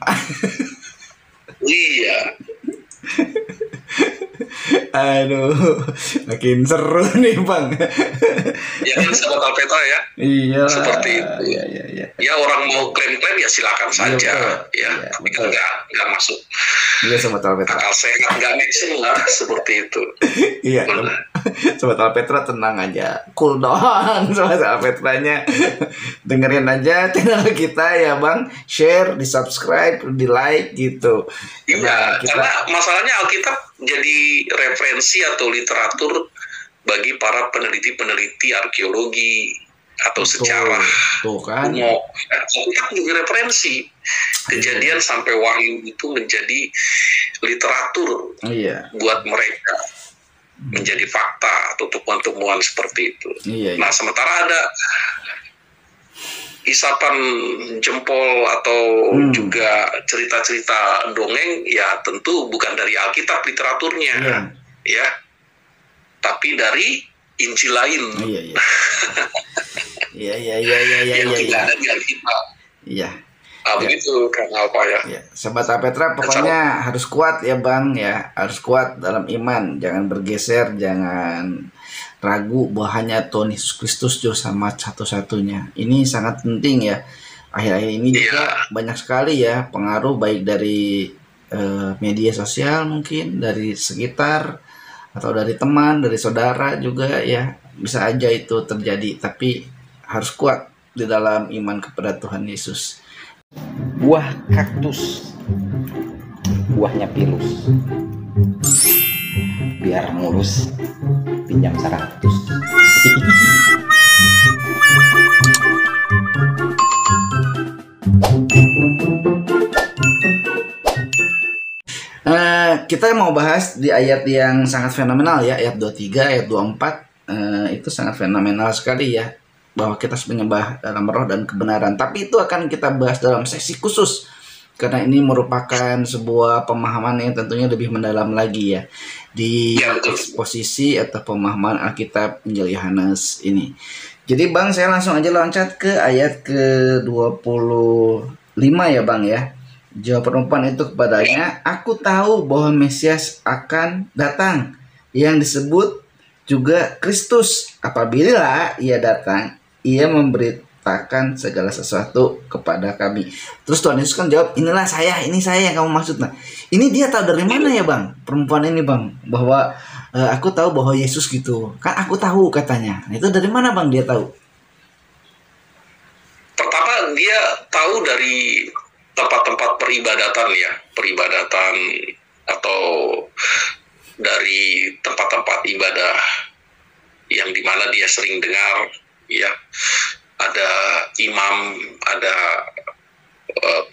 [SPEAKER 1] Aduh, makin seru nih Bang.
[SPEAKER 2] Ya kan sahabat Alpetra ya. Seperti itu. Ya, orang mau klaim-klaim ya silakan saja. Tapi kan nggak masuk.
[SPEAKER 1] Iya sahabat Alpetra.
[SPEAKER 2] Akal sehat nggak make sense lah, seperti itu.
[SPEAKER 1] Iya. Sobat Alpetra tenang aja, cool down Sobat Alpetranya. Dengerin aja channel kita ya Bang, share, di subscribe, di like gitu.
[SPEAKER 2] Iya, karena masalahnya Alkitab jadi referensi atau literatur bagi para peneliti-peneliti arkeologi atau sejarah
[SPEAKER 1] tuh kan.
[SPEAKER 2] Alkitab juga referensi. Kejadian sampai Wahyu itu menjadi literatur buat mereka, menjadi fakta atau temuan-temuan seperti itu. Nah, sementara ada isapan jempol atau juga cerita-cerita dongeng, ya tentu bukan dari Alkitab literaturnya, ya, tapi dari Injil lain. Yang tidak ada di Alkitab. Begitu kan apa ya.
[SPEAKER 1] Sobat Alpetra pokoknya harus kuat ya Bang ya, harus kuat dalam iman, jangan bergeser, jangan ragu bahwa hanya Tuhan Yesus Kristus juru selamat satu-satunya. Ini sangat penting ya. Akhir-akhir ini juga banyak sekali ya pengaruh baik dari media sosial, mungkin dari sekitar atau dari teman, dari saudara juga ya, bisa aja itu terjadi. Tapi harus kuat di dalam iman kepada Tuhan Yesus.
[SPEAKER 3] Buah kaktus, buahnya pilus, biar mulus, pinjam 100.
[SPEAKER 1] Kita mau bahas di ayat yang sangat fenomenal ya, ayat 23, ayat 24. Itu sangat fenomenal sekali ya, bahwa kita harus menyembah dalam roh dan kebenaran. Tapi itu akan kita bahas dalam sesi khusus, karena ini merupakan sebuah pemahaman yang tentunya lebih mendalam lagi ya, di eksposisi atau pemahaman Alkitab Injil Yohanes ini. Jadi Bang, saya langsung aja loncat ke ayat ke-25 ya Bang ya. Jawab perempuan itu kepadanya, aku tahu bahwa Mesias akan datang, yang disebut juga Kristus. Apabila ia datang, ia memberitakan segala sesuatu kepada kami. Terus Tuhan Yesus kan jawab, inilah saya, ini saya yang kamu maksud. Nah, ini dia tahu dari mana ya Bang, perempuan ini Bang, bahwa aku tahu bahwa Yesus gitu. Kan aku tahu katanya. Nah, itu dari mana Bang dia tahu?
[SPEAKER 2] Pertama dia tahu dari tempat-tempat peribadatan ya, peribadatan atau dari tempat-tempat ibadah yang dimana dia sering dengar ya, ada imam, ada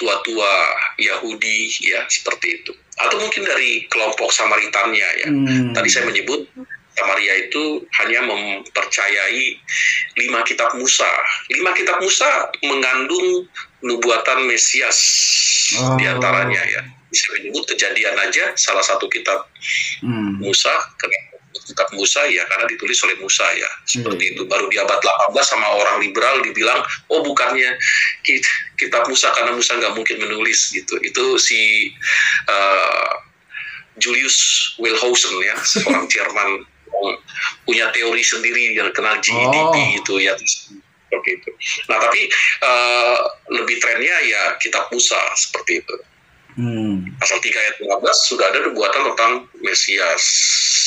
[SPEAKER 2] tua-tua Yahudi ya, seperti itu, atau mungkin dari kelompok Samaritannya ya. Tadi saya menyebut Samaria itu hanya mempercayai 5 kitab Musa. 5 kitab Musa mengandung nubuatan Mesias diantaranya ya. Bisa menyebut Kejadian aja salah satu kitab Musa, kitab Musa ya, karena ditulis oleh Musa ya, seperti itu. Baru di abad 18 sama orang liberal dibilang, oh bukannya kitab Musa karena Musa nggak mungkin menulis gitu. Itu si Julius Wellhausen ya, seorang Jerman, punya teori sendiri yang kenal GEDP itu ya, seperti itu. Nah tapi lebih trennya ya kitab Musa seperti itu. Pasal 3 ayat 15 sudah ada nubuatan tentang Mesias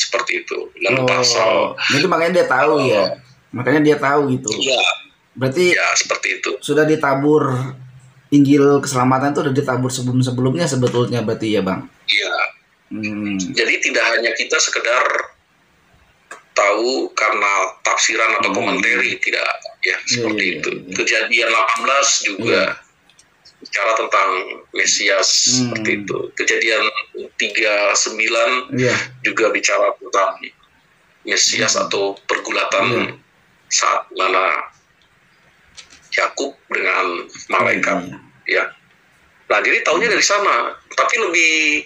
[SPEAKER 2] seperti itu. Lalu pasal
[SPEAKER 1] itu makanya dia tahu ya. Makanya dia tahu gitu.
[SPEAKER 2] Iya.
[SPEAKER 1] Berarti
[SPEAKER 2] ya seperti itu.
[SPEAKER 1] Sudah ditabur Injil keselamatan itu sudah ditabur sebelumnya sebetulnya berarti ya Bang.
[SPEAKER 2] Iya. Jadi tidak hanya kita sekedar tahu karena tafsiran atau komentari, tidak ya, seperti itu. Kejadian 18 juga bicara tentang Mesias seperti itu. Kejadian 39 juga bicara tentang Mesias atau pergulatan saat mana Yakub dengan malaikat ya. Nah, jadi tahunya dari sana, tapi lebih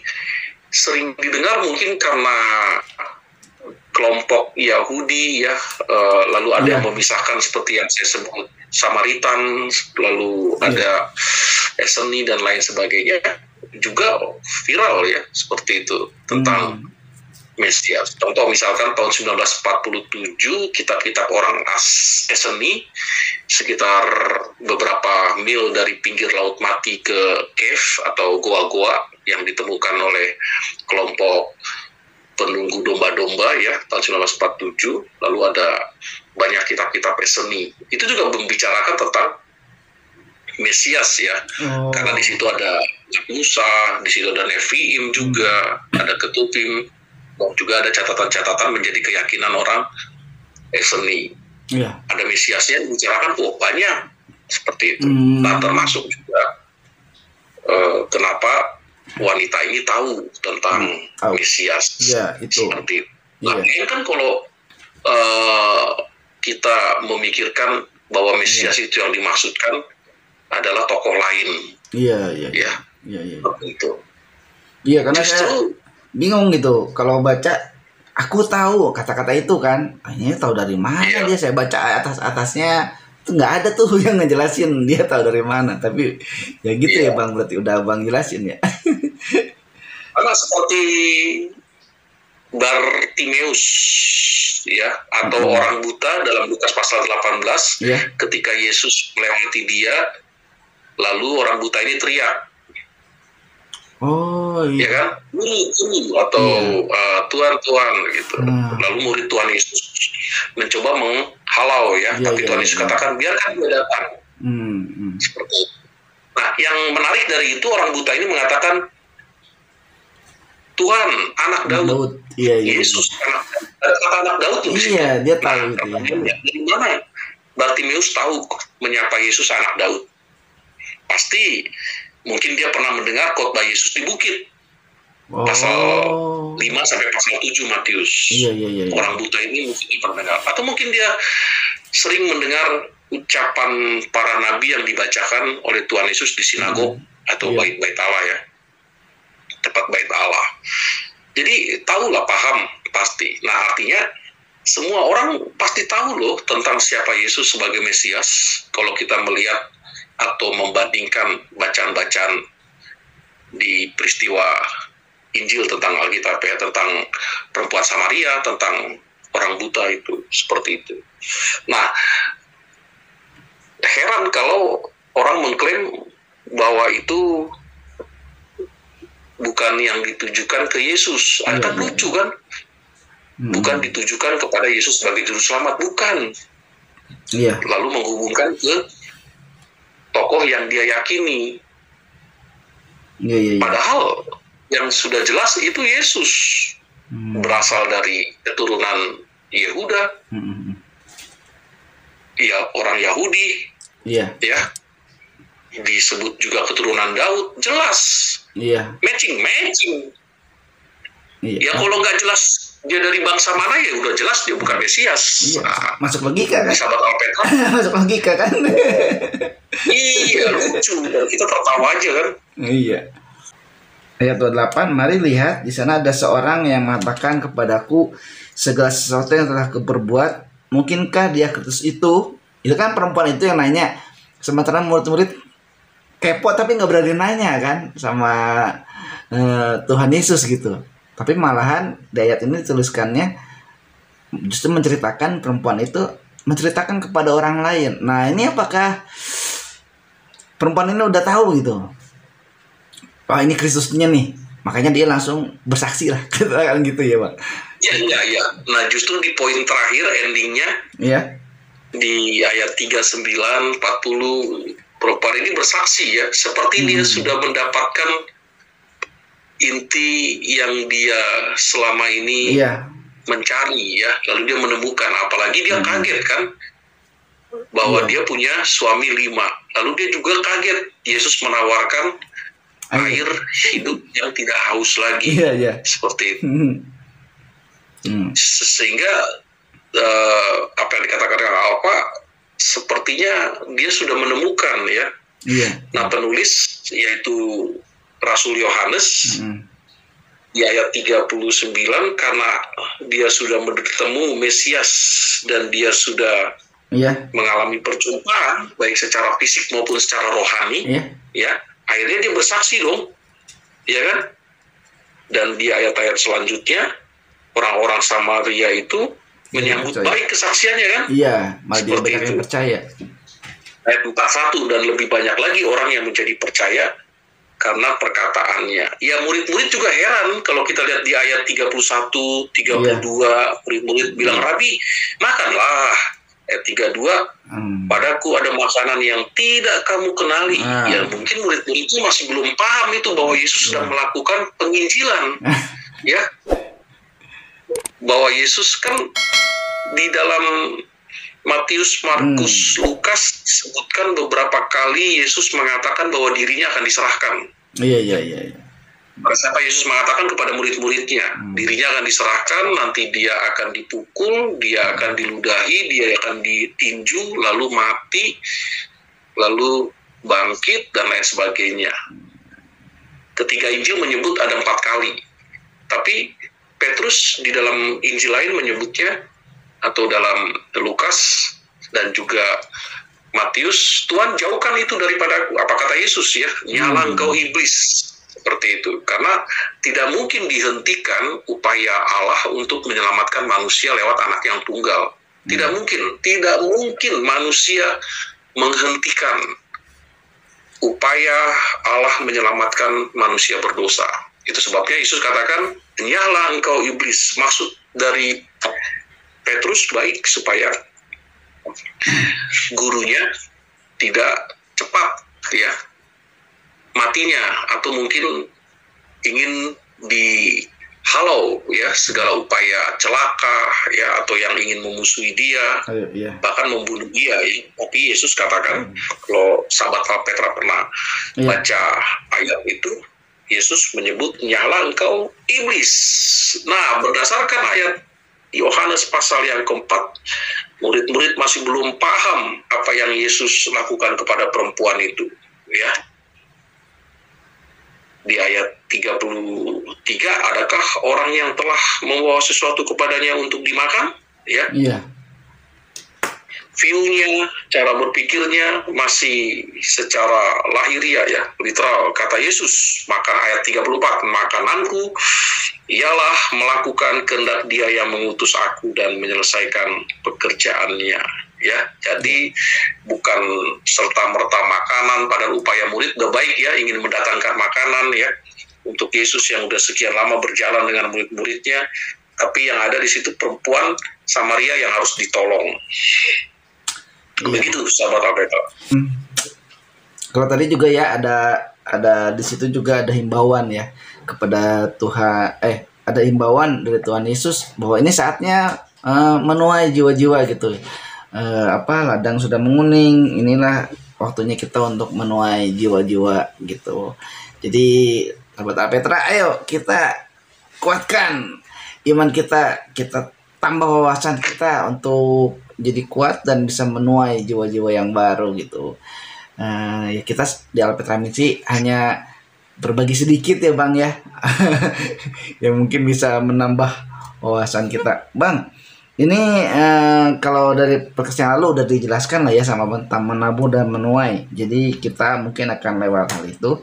[SPEAKER 2] sering didengar mungkin karena kelompok Yahudi ya, lalu ada yang memisahkan seperti yang saya sebut Samaritan, lalu ada Eseni dan lain sebagainya, juga viral ya seperti itu tentang Mesias. Contoh misalkan tahun 1947 kitab-kitab orang Eseni sekitar beberapa mil dari pinggir Laut Mati ke cave atau goa-goa yang ditemukan oleh kelompok penunggu domba-domba ya tahun 1947, lalu ada banyak kitab-kitab seni. Itu juga membicarakan tentang Mesias ya, karena di situ ada Musa, di situ ada Neviim juga, ada Ketubim, dan juga ada catatan-catatan menjadi keyakinan orang seni.
[SPEAKER 1] Iya.
[SPEAKER 2] Ada Mesiasnya dibicarakan banyak seperti itu. Nah, termasuk juga kenapa wanita ini tahu tentang Mesias.
[SPEAKER 1] Iya, itu.
[SPEAKER 2] Seperti itu. Nah, ini kan kalau kita memikirkan bahwa Mesias itu yang dimaksudkan adalah tokoh lain.
[SPEAKER 1] Iya.
[SPEAKER 2] Itu.
[SPEAKER 1] Iya, karena saya bingung gitu kalau baca. Aku tahu kata-kata itu kan, ini tahu dari mana dia? Saya baca atasnya itu nggak ada tuh yang ngejelasin dia tahu dari mana. Tapi ya gitu ya Bang, berarti udah Bang jelasin ya.
[SPEAKER 2] Karena seperti Bartimeus ya, atau orang buta dalam Lukas pasal 18, ketika Yesus melewati dia, lalu orang buta ini teriak.
[SPEAKER 1] Oh iya.
[SPEAKER 2] Ya kan? Guru atau Tuhan gitu. Lalu murid Tuhan Yesus mencoba menghalau ya, tapi Tuhan Yesus katakan biarkan dia datang. Seperti itu. Nah, yang menarik dari itu orang buta ini mengatakan Tuhan, anak Daud.
[SPEAKER 1] Iya.
[SPEAKER 2] Yesus anak Daud tuh.
[SPEAKER 1] Iya, dia tahu itu.
[SPEAKER 2] Dari mana Bartimeus tahu menyapa Yesus anak Daud? Pasti mungkin dia pernah mendengar khotbah Yesus di bukit. Pasal 5 sampai pasal 7 Matius.
[SPEAKER 1] Iya.
[SPEAKER 2] Orang buta ini mungkin pernah dengar. Atau mungkin dia sering mendengar ucapan para nabi yang dibacakan oleh Tuhan Yesus di sinagog atau bait-bait Allah ya. Tempat bait Allah. Jadi tahulah, paham pasti. Nah, artinya semua orang pasti tahu loh tentang siapa Yesus sebagai Mesias. Kalau kita melihat atau membandingkan bacaan-bacaan di peristiwa Injil tentang Alkitab ya, tentang perempuan Samaria, tentang orang buta itu, seperti itu. Nah, heran kalau orang mengklaim bahwa itu bukan yang ditujukan ke Yesus. Kan lucu kan? Bukan ditujukan kepada Yesus sebagai juru selamat, bukan. Lalu menghubungkan ke tokoh yang dia yakini. Padahal yang sudah jelas itu Yesus berasal dari keturunan Yehuda. Ya, orang Yahudi. Ya. Disebut juga keturunan Daud, jelas. Matching. Ya kalau nggak jelas dia dari bangsa mana, ya udah jelas dia bukan Mesias.
[SPEAKER 1] Masuk logika kan?
[SPEAKER 2] Sahabat Alpetra.
[SPEAKER 1] Masuk logika kan?
[SPEAKER 2] Iya, lucu. Dan kita tertawa aja kan?
[SPEAKER 1] Iya. Ayat 28, mari lihat, di sana ada seorang yang mengatakan kepadaku segala sesuatu yang telah kuperbuat, mungkinkah dia Kristus itu? Itu kan perempuan itu yang nanya. Sementara murid-murid kepo tapi nggak berani nanya kan sama Tuhan Yesus gitu. Tapi malahan di ayat ini dituliskannya justru menceritakan perempuan itu menceritakan kepada orang lain. Nah, ini apakah perempuan ini udah tahu gitu? Oh, ini Kristusnya nih. Makanya dia langsung bersaksi lah. Kan gitu ya, Bang.
[SPEAKER 2] Iya. Nah, justru di poin terakhir endingnya. Di ayat 39, 40, perempuan ini bersaksi ya, seperti dia sudah mendapatkan inti yang dia selama ini mencari ya, lalu dia menemukan, apalagi dia kaget kan bahwa dia punya suami 5, lalu dia juga kaget Yesus menawarkan air hidup yang tidak haus lagi, seperti itu. Sehingga apa yang dikatakan Alpa, sepertinya dia sudah menemukan ya. Nah, penulis yaitu Rasul Yohanes di ayat 39, karena dia sudah bertemu Mesias dan dia sudah mengalami perjumpaan baik secara fisik maupun secara rohani, ya akhirnya dia bersaksi dong, ya kan? Dan di ayat-ayat selanjutnya orang-orang Samaria itu menyambut baik kesaksiannya kan?
[SPEAKER 1] Malah dia banyak yang percaya.
[SPEAKER 2] Ayat 41, dan lebih banyak lagi orang yang menjadi percaya karena perkataannya. Ya, murid-murid juga heran kalau kita lihat di ayat 31, 32, murid-murid bilang, "Rabi, makanlah." Ayat 32, "Padaku ada makanan yang tidak kamu kenali." Ya, mungkin murid-murid itu masih belum paham itu bahwa Yesus sedang melakukan penginjilan. Ya, bahwa Yesus kan di dalam Matius, Markus, Lukas disebutkan beberapa kali Yesus mengatakan bahwa dirinya akan diserahkan.
[SPEAKER 1] Iya.
[SPEAKER 2] Siapa Yesus mengatakan kepada murid-muridnya, dirinya akan diserahkan, nanti dia akan dipukul, dia akan diludahi, dia akan ditinju, lalu mati, lalu bangkit, dan lain sebagainya. Ketiga Injil menyebut ada 4 kali. Tapi Petrus di dalam Injil lain menyebutnya, atau dalam Lukas dan juga Matius, "Tuhan, jauhkan itu daripadaku." Apa kata Yesus ya? "Nyala engkau iblis." Seperti itu. Karena tidak mungkin dihentikan upaya Allah untuk menyelamatkan manusia lewat anak yang tunggal. Tidak mungkin manusia menghentikan upaya Allah menyelamatkan manusia berdosa. Itu sebabnya Yesus katakan, "Nyala engkau iblis." Maksud dari Petrus baik supaya gurunya tidak cepat ya matinya, atau mungkin ingin dihalau ya segala upaya celaka ya, atau yang ingin memusuhi dia, bahkan membunuh dia ya. Tapi Yesus katakan, kalau sahabat Petra pernah baca ayat itu, Yesus menyebut, "Nyala engkau iblis." Nah, berdasarkan ayat Yohanes pasal yang keempat, murid-murid masih belum paham apa yang Yesus lakukan kepada perempuan itu ya. Di ayat 33, adakah orang yang telah membawa sesuatu kepadanya untuk dimakan? Ya.
[SPEAKER 1] Iya.
[SPEAKER 2] View-nya, cara berpikirnya masih secara lahiriah ya, literal. Kata Yesus, maka ayat 34, "Makananku ialah melakukan kehendak Dia yang mengutus aku dan menyelesaikan pekerjaannya." Ya, jadi bukan serta-merta makanan, pada upaya murid udah baik ya, ingin mendatangkan makanan ya untuk Yesus yang udah sekian lama berjalan dengan murid-muridnya, tapi yang ada di situ perempuan Samaria yang harus ditolong. Begitu sahabat Alberta.
[SPEAKER 1] Kalau tadi juga ya ada di situ juga ada himbauan ya kepada Tuhan, ada himbauan dari Tuhan Yesus bahwa ini saatnya menuai jiwa-jiwa gitu. Ladang sudah menguning, inilah waktunya kita untuk menuai jiwa-jiwa gitu. Jadi sahabat Petra, ayo kita kuatkan iman kita tambah wawasan kita untuk jadi kuat dan bisa menuai jiwa-jiwa yang baru gitu. Ya kita di Alpetra Misi hanya berbagi sedikit ya Bang ya. Yang mungkin bisa menambah wawasan kita. Bang, ini kalau dari podcast yang lalu udah dijelaskan lah ya sama tentang menabur dan menuai. Jadi kita mungkin akan lewat hal itu.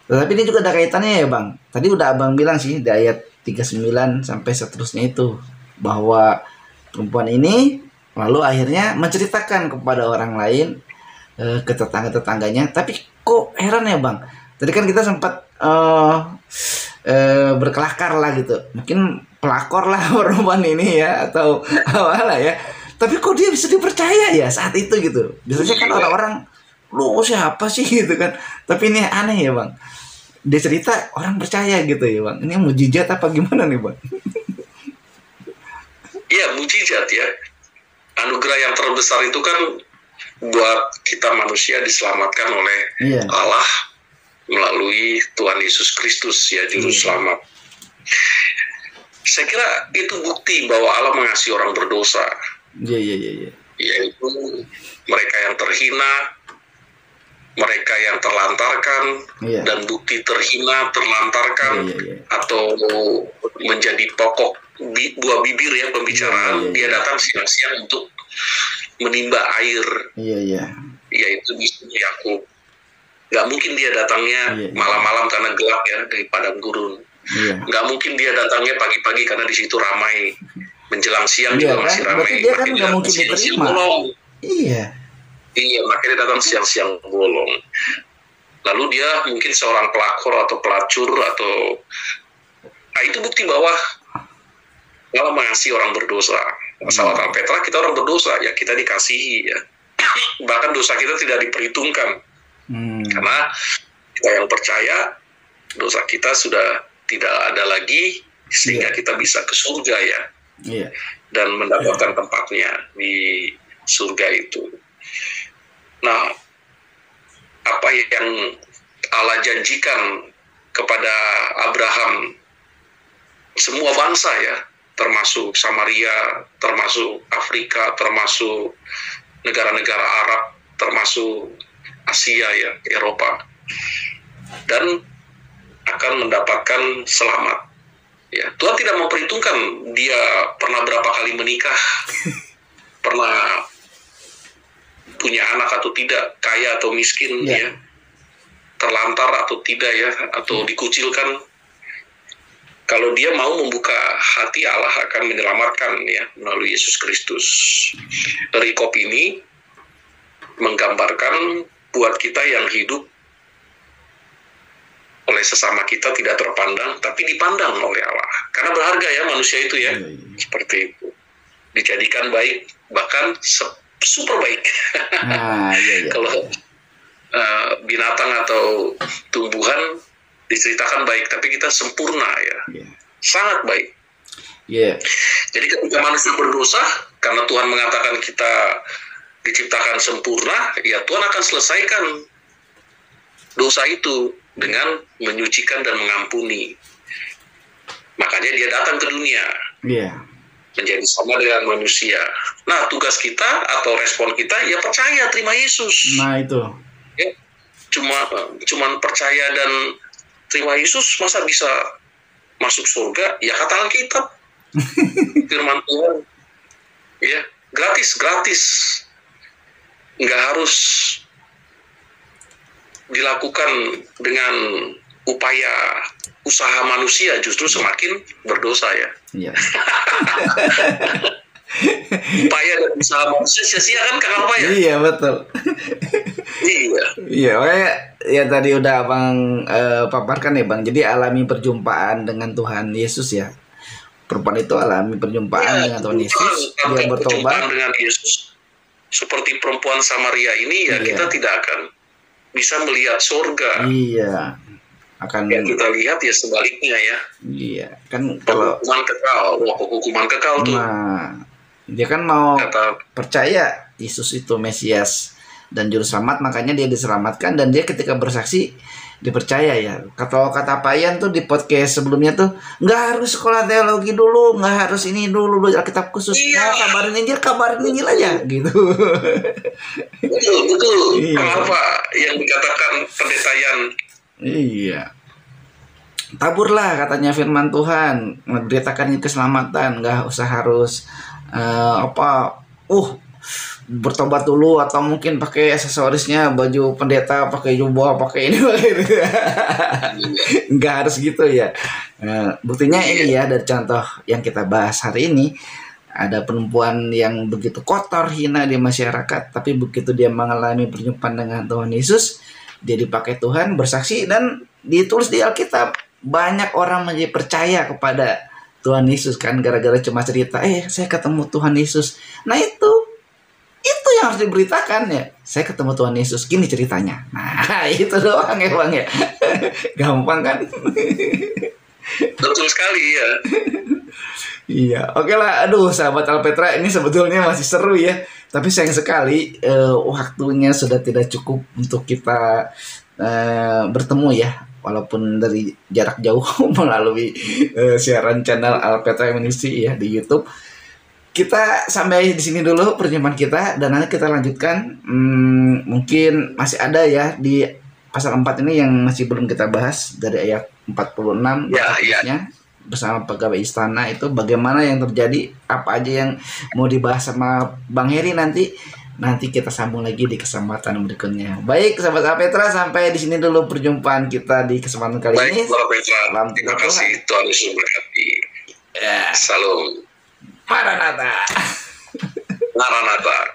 [SPEAKER 1] Tetapi ini juga ada kaitannya ya Bang. Tadi udah Abang bilang sih di ayat 39 sampai seterusnya itu, bahwa perempuan ini lalu akhirnya menceritakan kepada orang lain, ke tetangga-tetangganya. Tapi kok heran ya Bang, tadi kan kita sempat berkelakar lah gitu, mungkin pelakor lah perempuan ini ya, atau apalah ya. Tapi kok dia bisa dipercaya ya saat itu gitu. Biasanya kan orang-orang, lu siapa sih gitu kan. Tapi ini aneh ya Bang, dia cerita orang percaya gitu ya Bang. Ini mujizat apa gimana nih Bang?
[SPEAKER 2] Iya, mujizat ya. Anugerah yang terbesar itu kan buat kita manusia diselamatkan oleh Allah melalui Tuhan Yesus Kristus ya, juru selamat. Saya kira itu bukti bahwa Allah mengasihi orang berdosa.
[SPEAKER 1] Iya.
[SPEAKER 2] Yaitu mereka yang terhina, mereka yang terlantarkan, dan bukti terhina, terlantarkan, atau menjadi pokok buah bibir ya pembicaraan, dia datang siang-siang untuk menimba air. Yaitu di Yakub. Gak mungkin dia datangnya malam-malam karena gelap ya dari padang gurun. Gak mungkin dia datangnya pagi-pagi karena di situ ramai. Menjelang siang juga
[SPEAKER 1] kan?
[SPEAKER 2] masih ramai.
[SPEAKER 1] Berarti dia kan gak mungkin diterima. Iya,
[SPEAKER 2] makanya dia datang siang-siang bolong. lalu dia mungkin seorang pelakor atau pelacur atau itu bukti bahwa Allah mengasihi orang berdosa. Sahabat Alpetra, kita orang berdosa, ya kita dikasihi ya. Bahkan dosa kita tidak diperhitungkan. Karena kita yang percaya, dosa kita sudah tidak ada lagi, sehingga kita bisa ke surga ya. Dan mendapatkan tempatnya di surga itu. Nah, apa yang Allah janjikan kepada Abraham, semua bangsa ya, termasuk Samaria, termasuk Afrika, termasuk negara-negara Arab, termasuk Asia ya, Eropa, dan akan mendapatkan selamat. Ya, Tuhan tidak memperhitungkan dia pernah berapa kali menikah, pernah punya anak atau tidak, kaya atau miskin, ya, terlantar atau tidak ya, atau dikucilkan. Kalau dia mau membuka hati, Allah akan menyelamatkan ya melalui Yesus Kristus. Perikop ini menggambarkan buat kita yang hidup oleh sesama kita tidak terpandang, tapi dipandang oleh Allah. Karena berharga ya manusia itu ya, seperti itu. Dijadikan baik, bahkan super baik. Kalau binatang atau tumbuhan diceritakan baik, tapi kita sempurna ya, sangat baik. Jadi ketika manusia berdosa, karena Tuhan mengatakan kita diciptakan sempurna, ya Tuhan akan selesaikan dosa itu dengan menyucikan dan mengampuni. Makanya dia datang ke dunia, menjadi sama dengan manusia. Nah, tugas kita atau respon kita ya percaya, terima Yesus.
[SPEAKER 1] Nah itu.
[SPEAKER 2] Ya, cuman percaya dan terima Yesus, masa bisa masuk surga? Ya kata Alkitab, firman Tuhan, ya gratis, nggak harus dilakukan dengan upaya usaha manusia, justru semakin berdosa ya. Upaya dan usaha manusia sia-sia kan, Kang Alfa ya?
[SPEAKER 1] Iya betul. Iya, ya tadi udah Abang paparkan ya Bang. Jadi alami perjumpaan dengan Tuhan Yesus ya. Perempuan itu alami perjumpaan dengan Tuhan Yesus. Dia bertobat
[SPEAKER 2] dengan Yesus. Seperti perempuan Samaria ini ya, kita tidak akan bisa melihat surga.
[SPEAKER 1] Iya. Akan
[SPEAKER 2] yang kita lihat ya sebaliknya ya.
[SPEAKER 1] Iya, kan kalau
[SPEAKER 2] hukuman kekal tuh.
[SPEAKER 1] Nah, dia kan mau percaya Yesus itu Mesias dan juru selamat, makanya dia diselamatkan, dan dia ketika bersaksi dipercaya ya. Kata Payan tuh di podcast sebelumnya tuh, nggak harus sekolah teologi dulu, nggak harus ini dulu Alkitab khusus. Kabarin Injil aja gitu.
[SPEAKER 2] Betul. Kenapa yang dikatakan pendetaian?
[SPEAKER 1] Iya. Taburlah katanya firman Tuhan, memberitakan keselamatan, nggak usah harus bertobat dulu, atau mungkin pakai aksesorisnya, baju pendeta, pakai jubah, pakai ini, nggak harus gitu ya. Buktinya ini ya, dari contoh yang kita bahas hari ini, ada perempuan yang begitu kotor, hina di masyarakat, tapi begitu dia mengalami perjumpaan dengan Tuhan Yesus, dia dipakai Tuhan bersaksi, dan ditulis di Alkitab banyak orang menjadi percaya kepada Tuhan Yesus kan, gara-gara cuma cerita, saya ketemu Tuhan Yesus. Nah itu yang harus diberitakan ya. Saya ketemu Tuhan Yesus, gini ceritanya. Nah itu doang ya Bang ya. Gampang kan?
[SPEAKER 2] Betul sekali ya.
[SPEAKER 1] Iya, oke lah. Aduh, sahabat Alpetra, ini sebetulnya masih seru ya. Tapi sayang sekali waktunya sudah tidak cukup untuk kita bertemu ya. Walaupun dari jarak jauh melalui siaran channel Alpetra Ministry ya di YouTube. Kita sampai di sini dulu perjumpaan kita, dan nanti kita lanjutkan. Mungkin masih ada ya di pasal 4 ini yang masih belum kita bahas, dari ayat 46 ya. Bersama pegawai istana itu bagaimana yang terjadi, apa aja yang mau dibahas sama Bang Heri nanti kita sambung lagi di kesempatan berikutnya. Baik sahabat Alpetra, sampai di sini dulu perjumpaan kita di kesempatan kali ini.
[SPEAKER 2] Baik, terima kasih, Tuhan Yesus berkati. Salam.
[SPEAKER 1] Maranatha.
[SPEAKER 2] Maranatha.